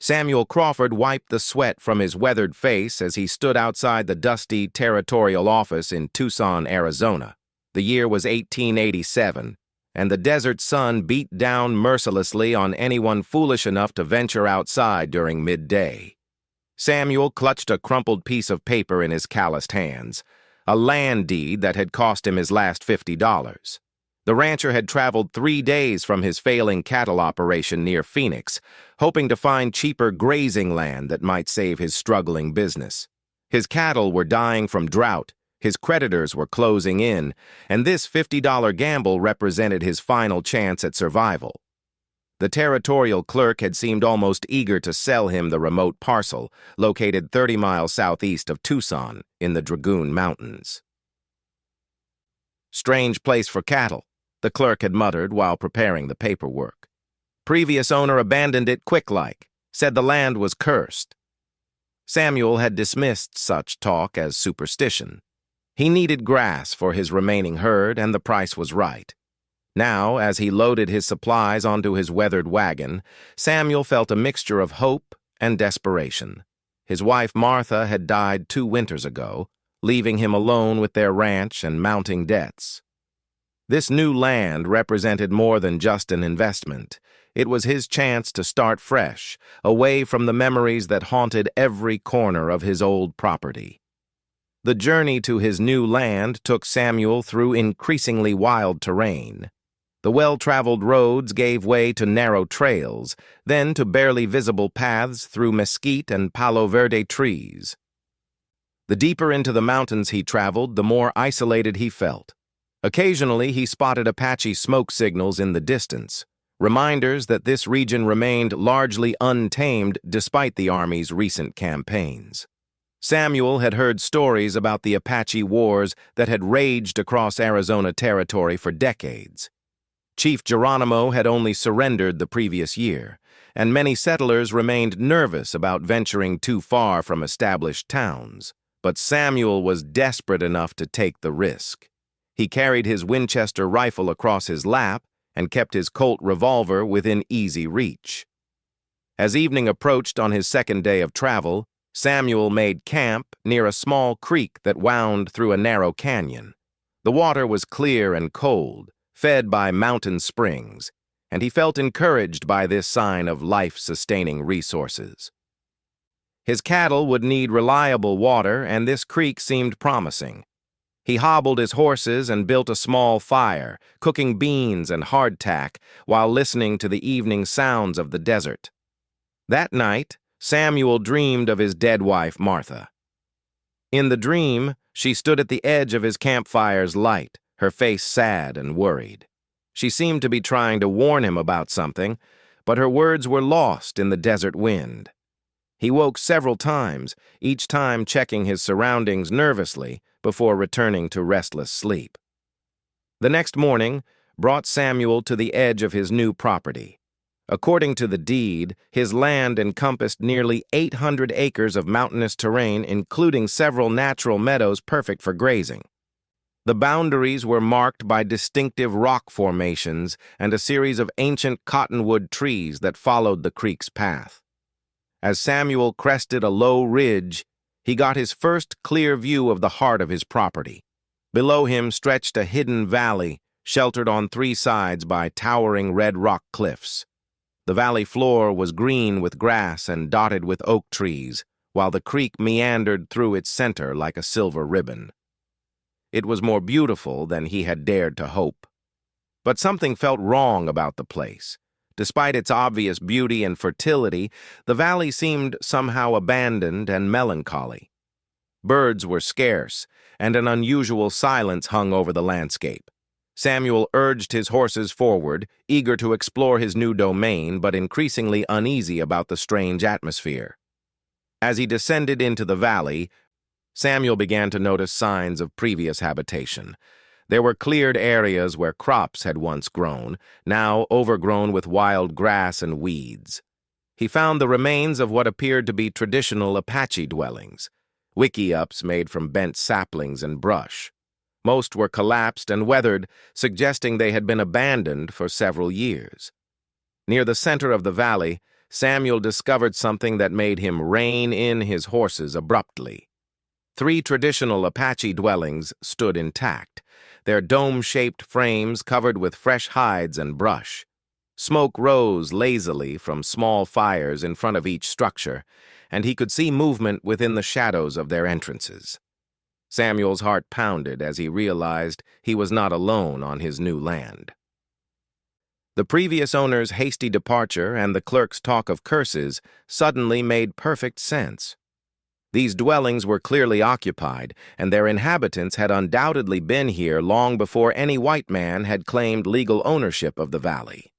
Samuel Crawford wiped the sweat from his weathered face as he stood outside the dusty territorial office in Tucson, Arizona. The year was 1887, and the desert sun beat down mercilessly on anyone foolish enough to venture outside during midday. Samuel clutched a crumpled piece of paper in his calloused hands, a land deed that had cost him his last $50. The rancher had traveled 3 days from his failing cattle operation near Phoenix, hoping to find cheaper grazing land that might save his struggling business. His cattle were dying from drought, his creditors were closing in, and this $50 gamble represented his final chance at survival. The territorial clerk had seemed almost eager to sell him the remote parcel, located 30 miles southeast of Tucson in the Dragoon Mountains. "Strange place for cattle," the clerk had muttered while preparing the paperwork. Previous owner abandoned it quick-like, said the land was cursed. Samuel had dismissed such talk as superstition. He needed grass for his remaining herd, and the price was right. Now, as he loaded his supplies onto his weathered wagon, Samuel felt a mixture of hope and desperation. His wife Martha had died 2 winters ago, leaving him alone with their ranch and mounting debts. This new land represented more than just an investment. It was his chance to start fresh, away from the memories that haunted every corner of his old property. The journey to his new land took Samuel through increasingly wild terrain. The well-traveled roads gave way to narrow trails, then to barely visible paths through mesquite and palo verde trees. The deeper into the mountains he traveled, the more isolated he felt. Occasionally, he spotted Apache smoke signals in the distance, reminders that this region remained largely untamed despite the Army's recent campaigns. Samuel had heard stories about the Apache wars that had raged across Arizona territory for decades. Chief Geronimo had only surrendered the previous year, and many settlers remained nervous about venturing too far from established towns. But Samuel was desperate enough to take the risk. He carried his Winchester rifle across his lap and kept his Colt revolver within easy reach. As evening approached on his second day of travel, Samuel made camp near a small creek that wound through a narrow canyon. The water was clear and cold, fed by mountain springs, and he felt encouraged by this sign of life-sustaining resources. His cattle would need reliable water, and this creek seemed promising. He hobbled his horses and built a small fire, cooking beans and hardtack while listening to the evening sounds of the desert. That night, Samuel dreamed of his dead wife, Martha. In the dream, she stood at the edge of his campfire's light, her face sad and worried. She seemed to be trying to warn him about something, but her words were lost in the desert wind. He woke several times, each time checking his surroundings nervously before returning to restless sleep. The next morning brought Samuel to the edge of his new property. According to the deed, his land encompassed nearly 800 acres of mountainous terrain, including several natural meadows perfect for grazing. The boundaries were marked by distinctive rock formations and a series of ancient cottonwood trees that followed the creek's path. As Samuel crested a low ridge, he got his first clear view of the heart of his property. Below him stretched a hidden valley, sheltered on 3 sides by towering red rock cliffs. The valley floor was green with grass and dotted with oak trees, while the creek meandered through its center like a silver ribbon. It was more beautiful than he had dared to hope. But something felt wrong about the place. Despite its obvious beauty and fertility, the valley seemed somehow abandoned and melancholy. Birds were scarce, and an unusual silence hung over the landscape. Samuel urged his horses forward, eager to explore his new domain, but increasingly uneasy about the strange atmosphere. As he descended into the valley, Samuel began to notice signs of previous habitation. There were cleared areas where crops had once grown, now overgrown with wild grass and weeds. He found the remains of what appeared to be traditional Apache dwellings, wickiups made from bent saplings and brush. Most were collapsed and weathered, suggesting they had been abandoned for several years. Near the center of the valley, Samuel discovered something that made him rein in his horses abruptly. 3 traditional Apache dwellings stood intact, their dome-shaped frames covered with fresh hides and brush. Smoke rose lazily from small fires in front of each structure, and he could see movement within the shadows of their entrances. Samuel's heart pounded as he realized he was not alone on his new land. The previous owner's hasty departure and the clerk's talk of curses suddenly made perfect sense. These dwellings were clearly occupied, and their inhabitants had undoubtedly been here long before any white man had claimed legal ownership of the valley.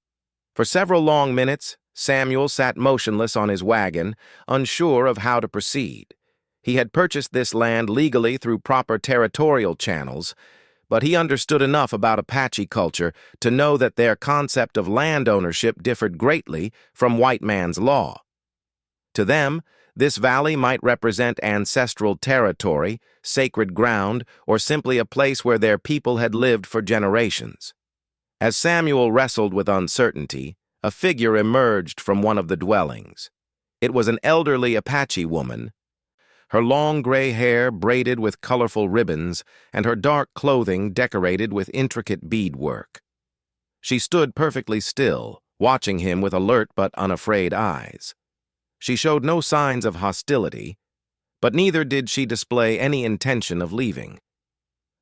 For several long minutes, Samuel sat motionless on his wagon, unsure of how to proceed. He had purchased this land legally through proper territorial channels, but he understood enough about Apache culture to know that their concept of land ownership differed greatly from white man's law. To them, this valley might represent ancestral territory, sacred ground, or simply a place where their people had lived for generations. As Samuel wrestled with uncertainty, a figure emerged from one of the dwellings. It was an elderly Apache woman, her long gray hair braided with colorful ribbons and her dark clothing decorated with intricate beadwork. She stood perfectly still, watching him with alert but unafraid eyes. She showed no signs of hostility, but neither did she display any intention of leaving.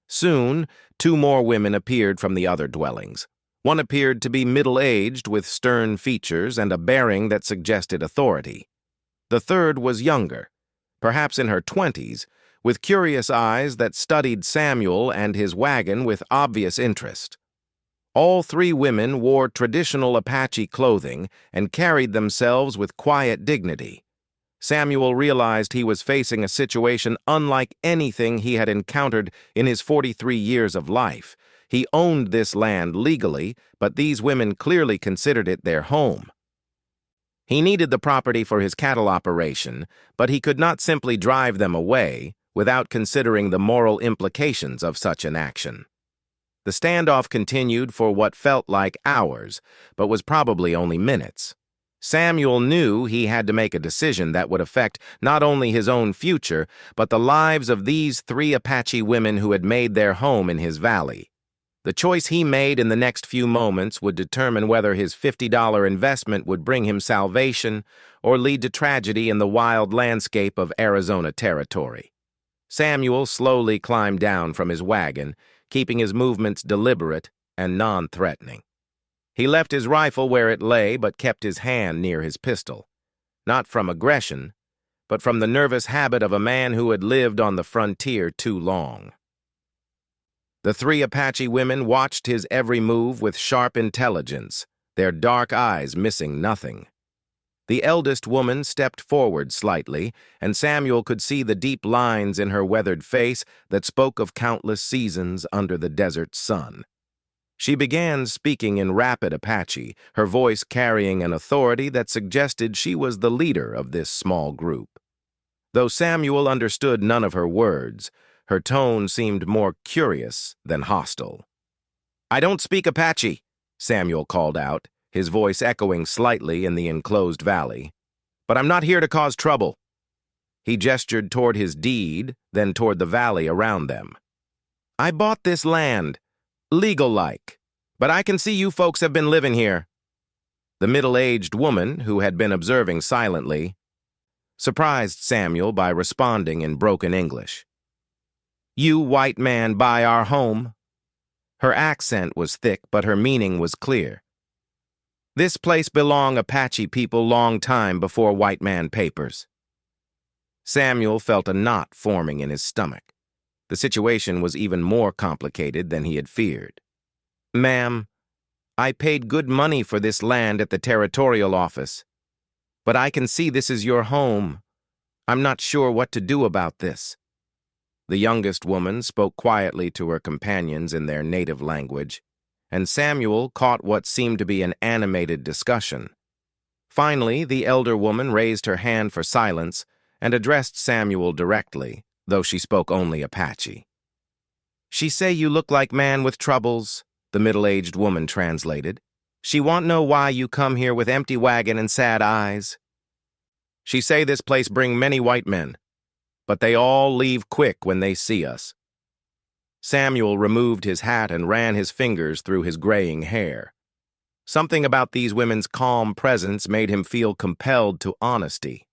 Soon, 2 more women appeared from the other dwellings. One appeared to be middle-aged with stern features and a bearing that suggested authority. The third was younger, perhaps in her 20s, with curious eyes that studied Samuel and his wagon with obvious interest. All 3 women wore traditional Apache clothing and carried themselves with quiet dignity. Samuel realized he was facing a situation unlike anything he had encountered in his 43 years of life. He owned this land legally, but these women clearly considered it their home. He needed the property for his cattle operation, but he could not simply drive them away without considering the moral implications of such an action. The standoff continued for what felt like hours, but was probably only minutes. Samuel knew he had to make a decision that would affect not only his own future, but the lives of these 3 Apache women who had made their home in his valley. The choice he made in the next few moments would determine whether his $50 investment would bring him salvation or lead to tragedy in the wild landscape of Arizona territory. Samuel slowly climbed down from his wagon, keeping his movements deliberate and non-threatening. He left his rifle where it lay but kept his hand near his pistol, not from aggression, but from the nervous habit of a man who had lived on the frontier too long. The 3 Apache women watched his every move with sharp intelligence, their dark eyes missing nothing. The eldest woman stepped forward slightly, and Samuel could see the deep lines in her weathered face that spoke of countless seasons under the desert sun. She began speaking in rapid Apache, her voice carrying an authority that suggested she was the leader of this small group. Though Samuel understood none of her words, her tone seemed more curious than hostile. "I don't speak Apache," Samuel called out, his voice echoing slightly in the enclosed valley. "But I'm not here to cause trouble." He gestured toward his deed, then toward the valley around them. "I bought this land, legal-like, but I can see you folks have been living here." The middle-aged woman, who had been observing silently, surprised Samuel by responding in broken English. "You white man buy our home." Her accent was thick, but her meaning was clear. "This place belong Apache people long time before white man papers." Samuel felt a knot forming in his stomach. The situation was even more complicated than he had feared. "Ma'am, I paid good money for this land at the territorial office, but I can see this is your home. I'm not sure what to do about this." The youngest woman spoke quietly to her companions in their native language, and Samuel caught what seemed to be an animated discussion. Finally, the elder woman raised her hand for silence and addressed Samuel directly, though she spoke only Apache. "She say you look like man with troubles," the middle-aged woman translated. She want know why you come here with empty wagon and sad eyes. She say this place bring many white men, but they all leave quick when they see us. Samuel removed his hat and ran his fingers through his graying hair. Something about these women's calm presence made him feel compelled to honesty.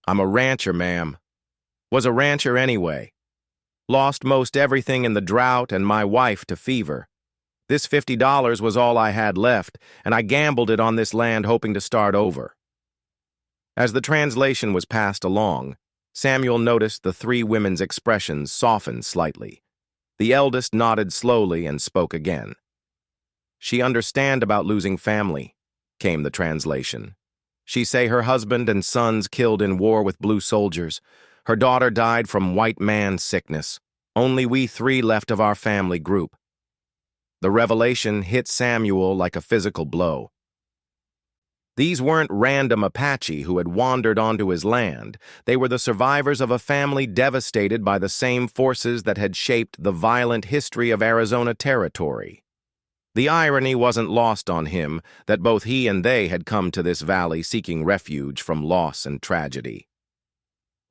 I'm a rancher, ma'am. Was a rancher anyway. Lost most everything in the drought and my wife to fever. This $50 was all I had left, and I gambled it on this land hoping to start over. As the translation was passed along, Samuel noticed the three women's expressions soften slightly. The eldest nodded slowly and spoke again. She understand about losing family, came the translation. She say her husband and sons killed in war with blue soldiers. Her daughter died from white man sickness. Only we three left of our family group. The revelation hit Samuel like a physical blow. These weren't random Apache who had wandered onto his land. They were the survivors of a family devastated by the same forces that had shaped the violent history of Arizona Territory. The irony wasn't lost on him that both he and they had come to this valley seeking refuge from loss and tragedy.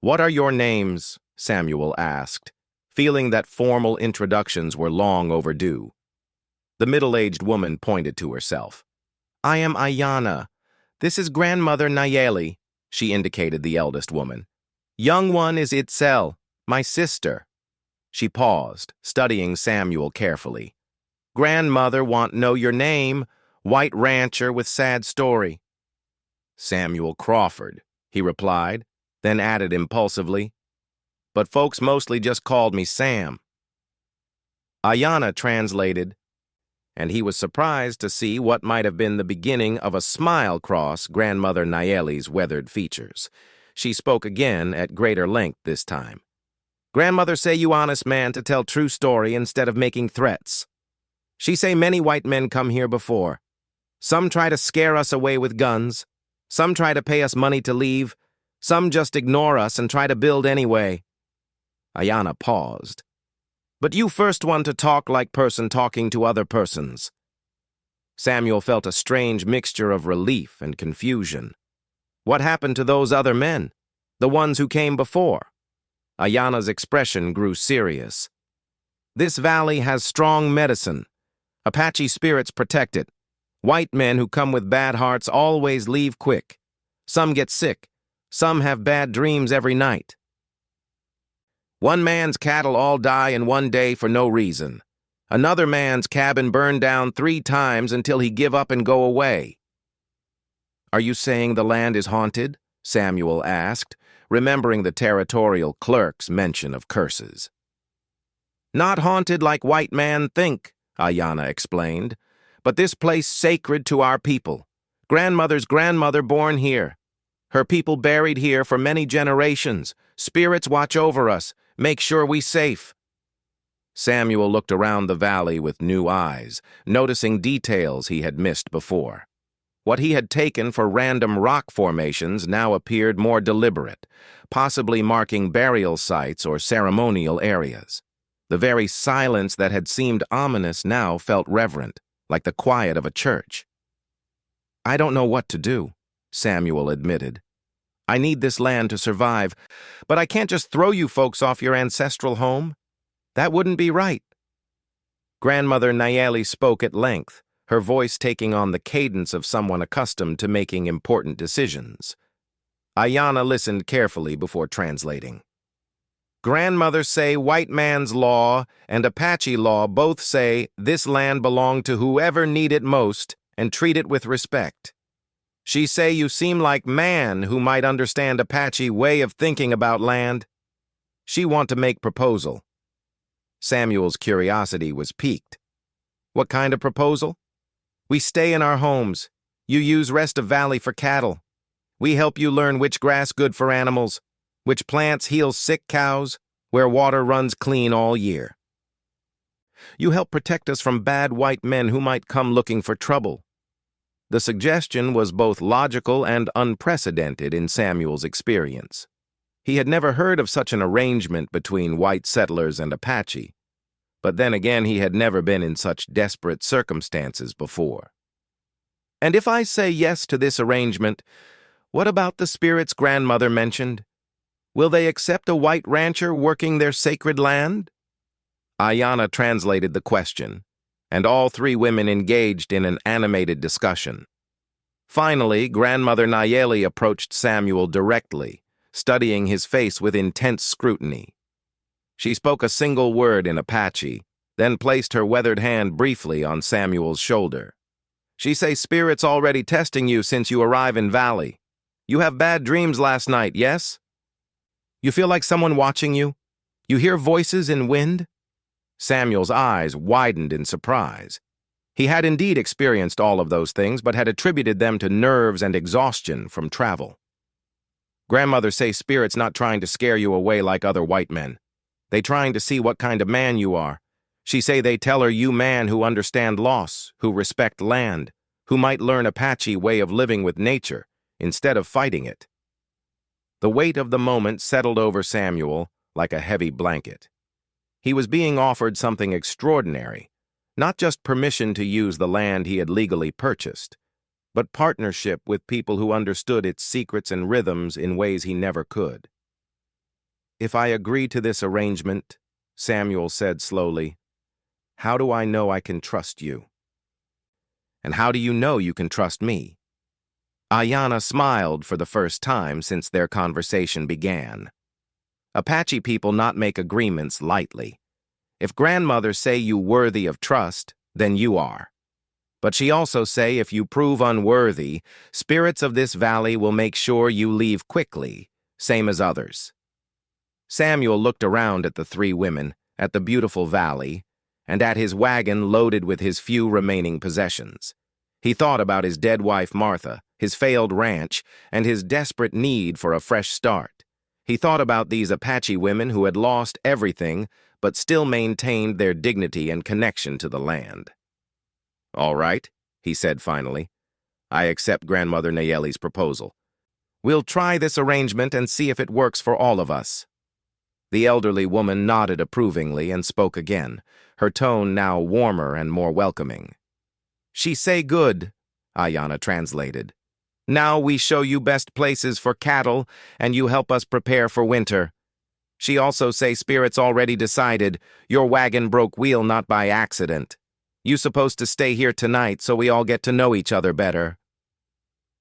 "What are your names?" Samuel asked, feeling that formal introductions were long overdue. The middle-aged woman pointed to herself. "I am Ayana. This is grandmother Nayeli," she indicated the eldest woman. "Young one is Itzel, my sister." She paused, studying Samuel carefully. "Grandmother want know your name, white rancher with sad story." "Samuel Crawford," he replied, then added impulsively, "but folks mostly just called me Sam." Ayana translated, and he was surprised to see what might have been the beginning of a smile cross grandmother Nayeli's weathered features. She spoke again at greater length this time. "Grandmother say you honest man to tell true story instead of making threats. She say many white men come here before. Some try to scare us away with guns. Some try to pay us money to leave. Some just ignore us and try to build anyway." Ayana paused. "But you first one to talk like person talking to other persons." Samuel felt a strange mixture of relief and confusion. What happened to those other men? The ones who came before? Ayana's expression grew serious. "This valley has strong medicine. Apache spirits protect it. White men who come with bad hearts always leave quick. Some get sick. Some have bad dreams every night. One man's cattle all die in one day for no reason. Another man's cabin burned down 3 times until he give up and go away." "Are you saying the land is haunted?" Samuel asked, remembering the territorial clerk's mention of curses. "Not haunted like white man think," Ayana explained, "but this place sacred to our people. Grandmother's grandmother born here. Her people buried here for many generations. Spirits watch over us, make sure we safe." Samuel looked around the valley with new eyes, noticing details he had missed before. What he had taken for random rock formations now appeared more deliberate, possibly marking burial sites or ceremonial areas. The very silence that had seemed ominous now felt reverent, like the quiet of a church. "I don't know what to do," Samuel admitted. "I need this land to survive, but I can't just throw you folks off your ancestral home. That wouldn't be right." Grandmother Nayeli spoke at length, her voice taking on the cadence of someone accustomed to making important decisions. Ayana listened carefully before translating. "Grandmother say white man's law and Apache law both say this land belong to whoever need it most and treat it with respect. She say you seem like man who might understand Apache way of thinking about land. She want to make proposal." Samuel's curiosity was piqued. "What kind of proposal?" "We stay in our homes. You use rest of valley for cattle. We help you learn which grass good for animals, which plants heal sick cows, where water runs clean all year. You help protect us from bad white men who might come looking for trouble." The suggestion was both logical and unprecedented in Samuel's experience. He had never heard of such an arrangement between white settlers and Apache, but then again he had never been in such desperate circumstances before. And if I say yes to this arrangement, what about the spirit's grandmother mentioned? Will they accept a white rancher working their sacred land? Ayanna translated the question, and all three women engaged in an animated discussion. Finally, Grandmother Nayeli approached Samuel directly, studying his face with intense scrutiny. She spoke a single word in Apache, then placed her weathered hand briefly on Samuel's shoulder. She say spirit's already testing you since you arrive in Valley. You have bad dreams last night, yes? You feel like someone watching you? You hear voices in wind? Samuel's eyes widened in surprise. He had indeed experienced all of those things, but had attributed them to nerves and exhaustion from travel. Grandmother say spirit's not trying to scare you away like other white men. They trying to see what kind of man you are. She say they tell her you man who understand loss, who respect land, who might learn Apache way of living with nature, instead of fighting it. The weight of the moment settled over Samuel like a heavy blanket. He was being offered something extraordinary, not just permission to use the land he had legally purchased, but partnership with people who understood its secrets and rhythms in ways he never could. If I agree to this arrangement, Samuel said slowly, how do I know I can trust you? And how do you know you can trust me? Ayanna smiled for the first time since their conversation began. Apache people not make agreements lightly. If grandmother say you worthy of trust, then you are. But she also say if you prove unworthy, spirits of this valley will make sure you leave quickly, same as others. Samuel looked around at the three women, at the beautiful valley, and at his wagon loaded with his few remaining possessions. He thought about his dead wife Martha, his failed ranch, and his desperate need for a fresh start. He thought about these Apache women who had lost everything but still maintained their dignity and connection to the land. All right, he said finally. I accept Grandmother Nayeli's proposal. We'll try this arrangement and see if it works for all of us. The elderly woman nodded approvingly and spoke again, her tone now warmer and more welcoming. She say good, Ayanna translated. Now we show you best places for cattle, and you help us prepare for winter. She also say spirits already decided your wagon broke wheel not by accident. You supposed to stay here tonight so we all get to know each other better.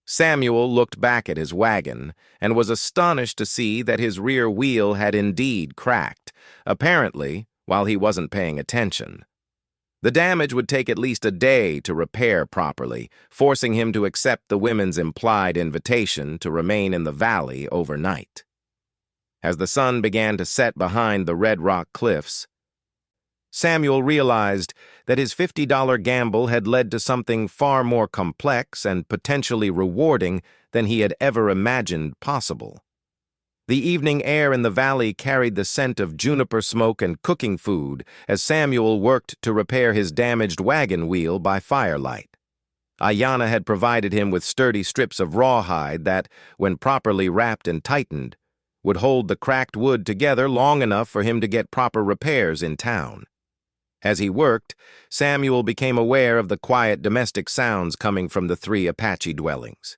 Samuel looked back at his wagon and was astonished to see that his rear wheel had indeed cracked, apparently while he wasn't paying attention. The damage would take at least a day to repair properly, forcing him to accept the women's implied invitation to remain in the valley overnight. As the sun began to set behind the Red Rock cliffs, Samuel realized that his $50 gamble had led to something far more complex and potentially rewarding than he had ever imagined possible. The evening air in the valley carried the scent of juniper smoke and cooking food as Samuel worked to repair his damaged wagon wheel by firelight. Ayanna had provided him with sturdy strips of rawhide that, when properly wrapped and tightened, would hold the cracked wood together long enough for him to get proper repairs in town. As he worked, Samuel became aware of the quiet domestic sounds coming from the three Apache dwellings.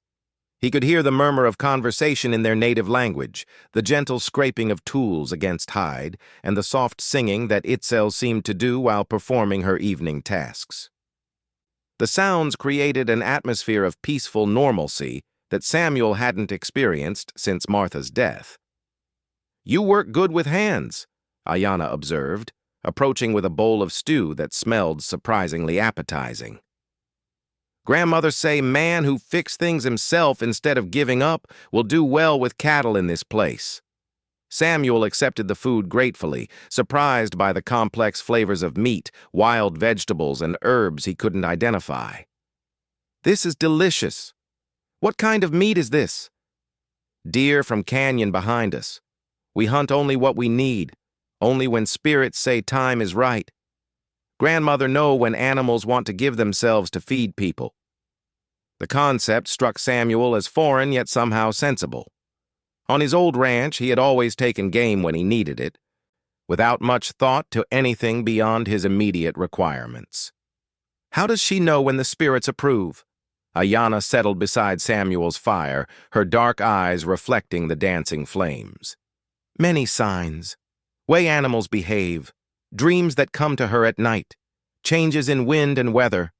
He could hear the murmur of conversation in their native language, the gentle scraping of tools against hide, and the soft singing that Itzel seemed to do while performing her evening tasks. The sounds created an atmosphere of peaceful normalcy that Samuel hadn't experienced since Martha's death. You work good with hands, Ayanna observed, approaching with a bowl of stew that smelled surprisingly appetizing. Grandmother say man who fix things himself instead of giving up will do well with cattle in this place. Samuel accepted the food gratefully, surprised by the complex flavors of meat, wild vegetables, and herbs he couldn't identify. This is delicious. What kind of meat is this? Deer from canyon behind us. We hunt only what we need, only when spirits say time is right. Grandmother know when animals want to give themselves to feed people. The concept struck Samuel as foreign yet somehow sensible. On his old ranch, he had always taken game when he needed it, without much thought to anything beyond his immediate requirements. How does she know when the spirits approve? Ayanna settled beside Samuel's fire, her dark eyes reflecting the dancing flames. Many signs. Way animals behave. Dreams that come to her at night. Changes in wind and weather.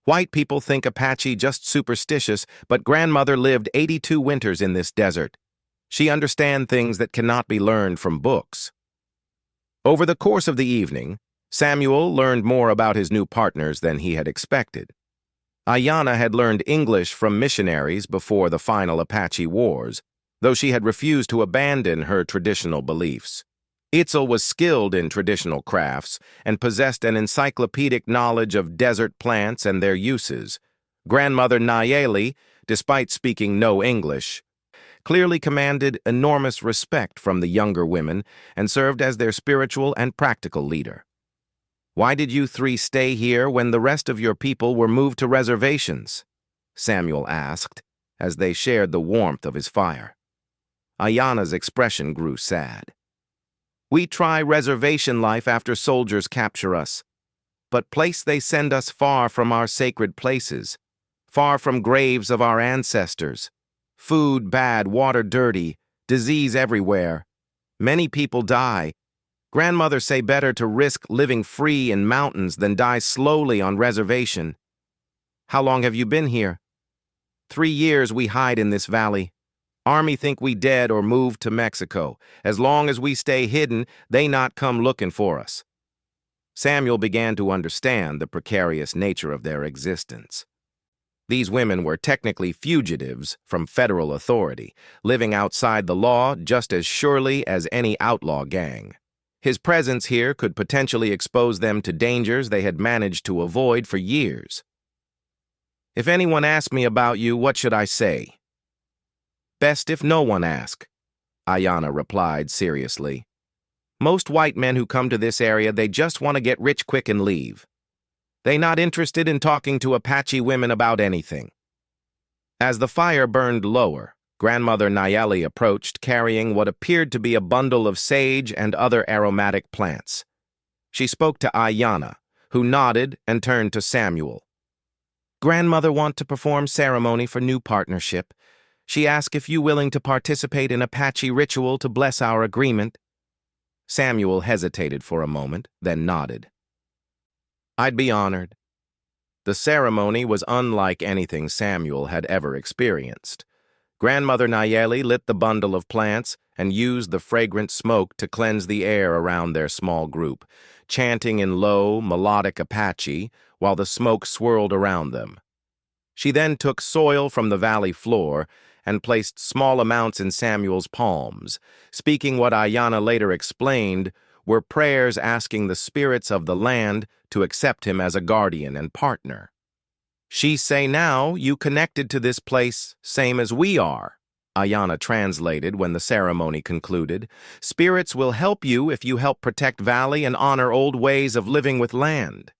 White people think Apache just superstitious, but grandmother lived 82 winters in this desert. She understands things that cannot be learned from books. Over the course of the evening, Samuel learned more about his new partners than he had expected. Ayanna had learned English from missionaries before the final Apache Wars, though she had refused to abandon her traditional beliefs. Itzel was skilled in traditional crafts and possessed an encyclopedic knowledge of desert plants and their uses. Grandmother Nayeli, despite speaking no English, clearly commanded enormous respect from the younger women and served as their spiritual and practical leader. "Why did you three stay here when the rest of your people were moved to reservations?" Samuel asked, as they shared the warmth of his fire. Ayanna's expression grew sad. "We try reservation life after soldiers capture us, but place they send us far from our sacred places, far from graves of our ancestors. Food bad, water dirty, disease everywhere. Many people die. Grandmother say better to risk living free in mountains than die slowly on reservation." "How long have you been here?" 3 years we hide in this valley. Army think we dead or moved to Mexico. As long as we stay hidden, they not come looking for us." Samuel began to understand the precarious nature of their existence. These women were technically fugitives from federal authority, living outside the law just as surely as any outlaw gang. His presence here could potentially expose them to dangers they had managed to avoid for years. "If anyone asks me about you, what should I say?" "Best if no one ask," Ayanna replied seriously. "Most white men who come to this area, they just want to get rich quick and leave. They not interested in talking to Apache women about anything." As the fire burned lower, Grandmother Nayeli approached carrying what appeared to be a bundle of sage and other aromatic plants. She spoke to Ayanna, who nodded and turned to Samuel. "Grandmother want to perform ceremony for new partnership. She asked if you willing to participate in Apache ritual to bless our agreement." Samuel hesitated for a moment, then nodded. "I'd be honored." The ceremony was unlike anything Samuel had ever experienced. Grandmother Nayeli lit the bundle of plants and used the fragrant smoke to cleanse the air around their small group, chanting in low, melodic Apache while the smoke swirled around them. She then took soil from the valley floor and placed small amounts in Samuel's palms, speaking what Ayanna later explained were prayers asking the spirits of the land to accept him as a guardian and partner. "She say now you connected to this place, same as we are," Ayanna translated when the ceremony concluded. "Spirits will help you if you help protect valley and honor old ways of living with land."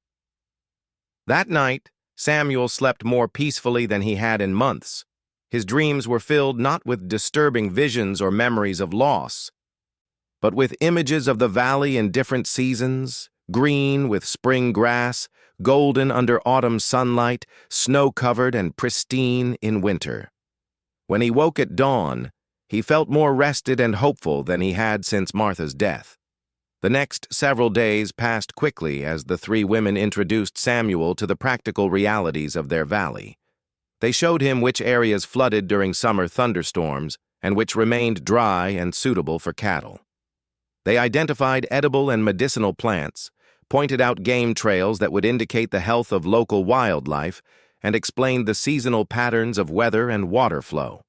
That night, Samuel slept more peacefully than he had in months. His dreams were filled not with disturbing visions or memories of loss, but with images of the valley in different seasons, green with spring grass, golden under autumn sunlight, snow-covered and pristine in winter. When he woke at dawn, he felt more rested and hopeful than he had since Martha's death. The next several days passed quickly as the three women introduced Samuel to the practical realities of their valley. They showed him which areas flooded during summer thunderstorms and which remained dry and suitable for cattle. They identified edible and medicinal plants, pointed out game trails that would indicate the health of local wildlife, and explained the seasonal patterns of weather and water flow.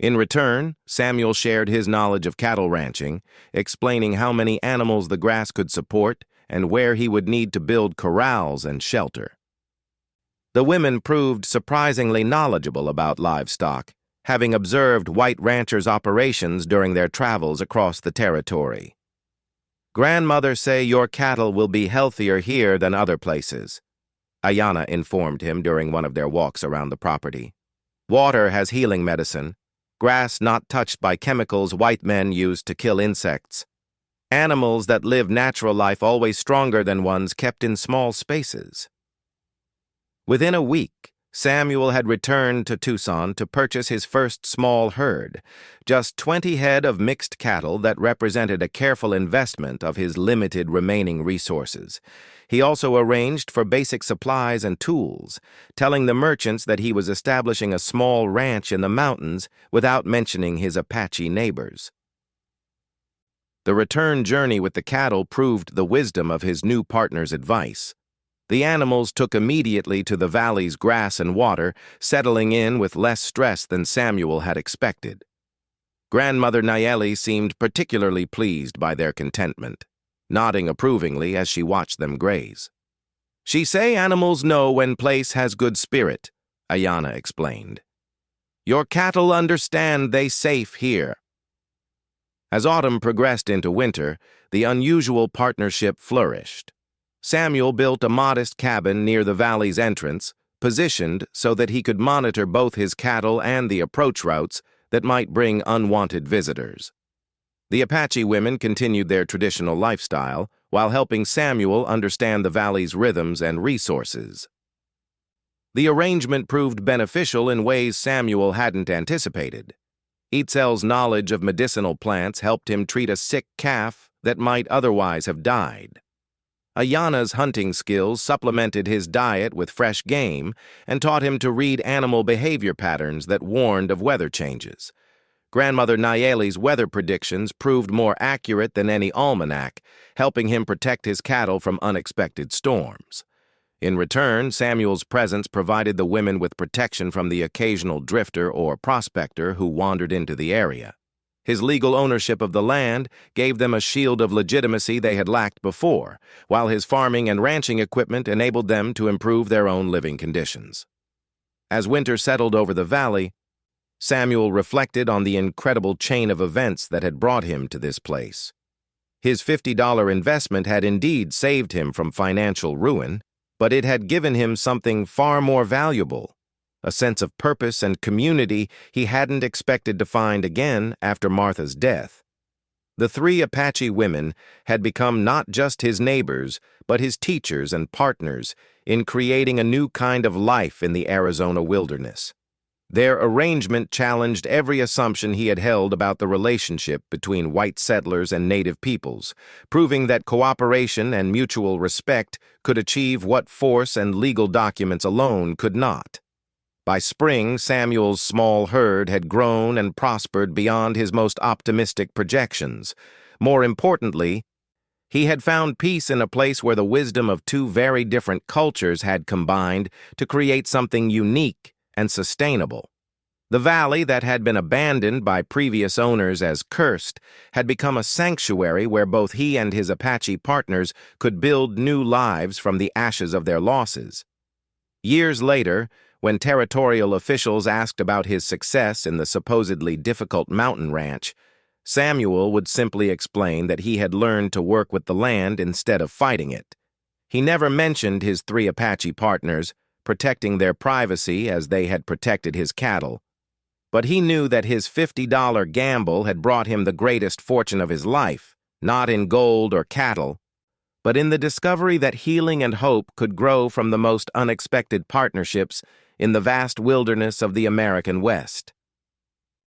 In return, Samuel shared his knowledge of cattle ranching, explaining how many animals the grass could support and where he would need to build corrals and shelter. The women proved surprisingly knowledgeable about livestock, having observed white ranchers' operations during their travels across the territory. "Grandmother say your cattle will be healthier here than other places," Ayanna informed him during one of their walks around the property. "Water has healing medicine, grass not touched by chemicals white men use to kill insects. Animals that live natural life always stronger than ones kept in small spaces." Within a week, Samuel had returned to Tucson to purchase his first small herd, just 20 head of mixed cattle that represented a careful investment of his limited remaining resources. He also arranged for basic supplies and tools, telling the merchants that he was establishing a small ranch in the mountains without mentioning his Apache neighbors. The return journey with the cattle proved the wisdom of his new partner's advice. The animals took immediately to the valley's grass and water, settling in with less stress than Samuel had expected. Grandmother Nayeli seemed particularly pleased by their contentment, nodding approvingly as she watched them graze. "She say animals know when place has good spirit," Ayana explained. "Your cattle understand they safe here." As autumn progressed into winter, the unusual partnership flourished. Samuel built a modest cabin near the valley's entrance, positioned so that he could monitor both his cattle and the approach routes that might bring unwanted visitors. The Apache women continued their traditional lifestyle while helping Samuel understand the valley's rhythms and resources. The arrangement proved beneficial in ways Samuel hadn't anticipated. Etzel's knowledge of medicinal plants helped him treat a sick calf that might otherwise have died. Ayana's hunting skills supplemented his diet with fresh game and taught him to read animal behavior patterns that warned of weather changes. Grandmother Nayeli's weather predictions proved more accurate than any almanac, helping him protect his cattle from unexpected storms. In return, Samuel's presence provided the women with protection from the occasional drifter or prospector who wandered into the area. His legal ownership of the land gave them a shield of legitimacy they had lacked before, while his farming and ranching equipment enabled them to improve their own living conditions. As winter settled over the valley, Samuel reflected on the incredible chain of events that had brought him to this place. His $50 investment had indeed saved him from financial ruin, but it had given him something far more valuable: a sense of purpose and community he hadn't expected to find again after Martha's death. The 3 Apache women had become not just his neighbors, but his teachers and partners in creating a new kind of life in the Arizona wilderness. Their arrangement challenged every assumption he had held about the relationship between white settlers and native peoples, proving that cooperation and mutual respect could achieve what force and legal documents alone could not. By spring, Samuel's small herd had grown and prospered beyond his most optimistic projections. More importantly, he had found peace in a place where the wisdom of 2 very different cultures had combined to create something unique and sustainable. The valley that had been abandoned by previous owners as cursed had become a sanctuary where both he and his Apache partners could build new lives from the ashes of their losses. Years later, when territorial officials asked about his success in the supposedly difficult mountain ranch, Samuel would simply explain that he had learned to work with the land instead of fighting it. He never mentioned his 3 Apache partners, protecting their privacy as they had protected his cattle. But he knew that his $50 gamble had brought him the greatest fortune of his life, not in gold or cattle, but in the discovery that healing and hope could grow from the most unexpected partnerships in the vast wilderness of the American West.